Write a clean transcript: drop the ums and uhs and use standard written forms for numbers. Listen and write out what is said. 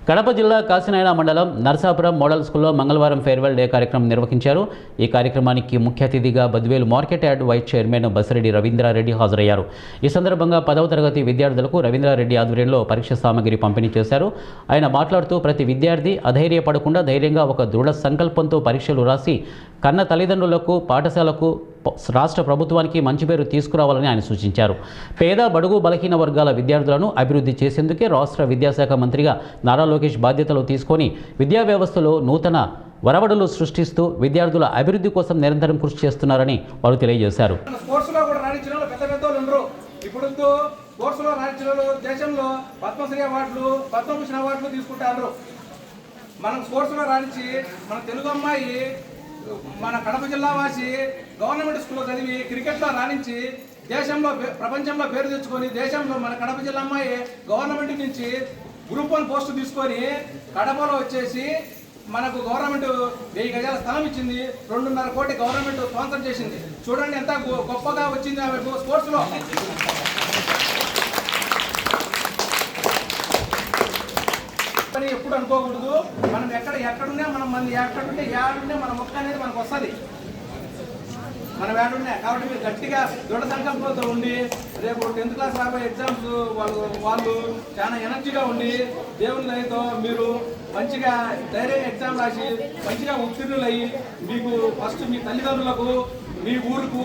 కడప జిల్లా కాశీనాయన మండలం నరసాపురం మోడల్ స్కూల్లో మంగళవారం ఫేర్వెల్ డే కార్యక్రమం నిర్వహించారు. ఈ కార్యక్రమానికి ముఖ్య అతిథిగా Badvel market yard vice chairman Basireddy Ravindrareddy హాజరయ్యారు. ఈ సందర్భంగా 10వ తరగతి విద్యార్థులకు రవీంద్రారెడ్డి ఆధ్వర్యంలో పరీక్ష సామగ్రి పంపిణీ చేశారు. ఆయన మాట్లాడుతూ ప్రతి విద్యార్థి అధైర్యపడకుండా ధైర్యంగా ఒక దృఢ సంకల్పంతో పరీక్షలు రాసి కన్న తల్లిదండ్రులకు, పాఠశాలకు, రాష్ట్ర ప్రభుత్వానికి మంచి పేరు తీసుకురావాలని ఆయన సూచించారు. పేద, బడుగు, బలహీన వర్గాల విద్యార్థులను అభివృద్ధి చేసేందుకే రాష్ట్ర విద్యాశాఖ మంత్రిగా నారా లోకేష్ బాధ్యతలు తీసుకొని విద్యా వ్యవస్థలో నూతన వరవడులు సృష్టిస్తూ విద్యార్థుల అభివృద్ధి కోసం నిరంతరం కృషి చేస్తున్నారని వారు తెలియజేశారు. దేశంలో పద్మశ్రీ అవార్డులు, పద్మభూషణ్ అవార్డులు తీసుకుంటారు. మనం స్పోర్ట్స్లో రాణించి మన తెలుగు అమ్మాయి మన కడప జిల్లా వాసి గవర్నమెంట్ స్కూల్లో చదివి క్రికెట్లో రాణించి దేశంలో, ప్రపంచంలో పేరు తెచ్చుకొని దేశంలో మన కడప జిల్లా అమ్మాయి గవర్నమెంట్ నుంచి గ్రూప్ 1 పోస్టు తీసుకొని కడపలో వచ్చేసి మనకు గవర్నమెంట్ 1000 గజాల స్థలం ఇచ్చింది. 2.5 కోటి గవర్నమెంట్ స్పాన్సర్ చేసింది. చూడండి ఎంత గొప్పగా వచ్చింది ఆమె స్పోర్ట్స్లో. ఎప్పుడు అనుకోకూడదు. మనం ఎక్కడున్నా మనం మంది ఎక్కడుంటే ఏడుంటే మన మొక్క అనేది మనకు వస్తుంది. మనం ఏడున్నా కాబట్టి మీరు గట్టిగా దృఢ సంకల్పంతో ఉండి రేపు 10th క్లాస్ రాబోయే ఎగ్జామ్స్ వాళ్ళు చాలా ఎనర్జీగా ఉండి దేవుని దయతో మీరు మంచిగా ధైర్యంగా ఎగ్జామ్ రాసి మంచిగా ఉత్తీర్ణులయ్యి మీకు ఫస్ట్ మీ తల్లిదండ్రులకు, మీ ఊరుకు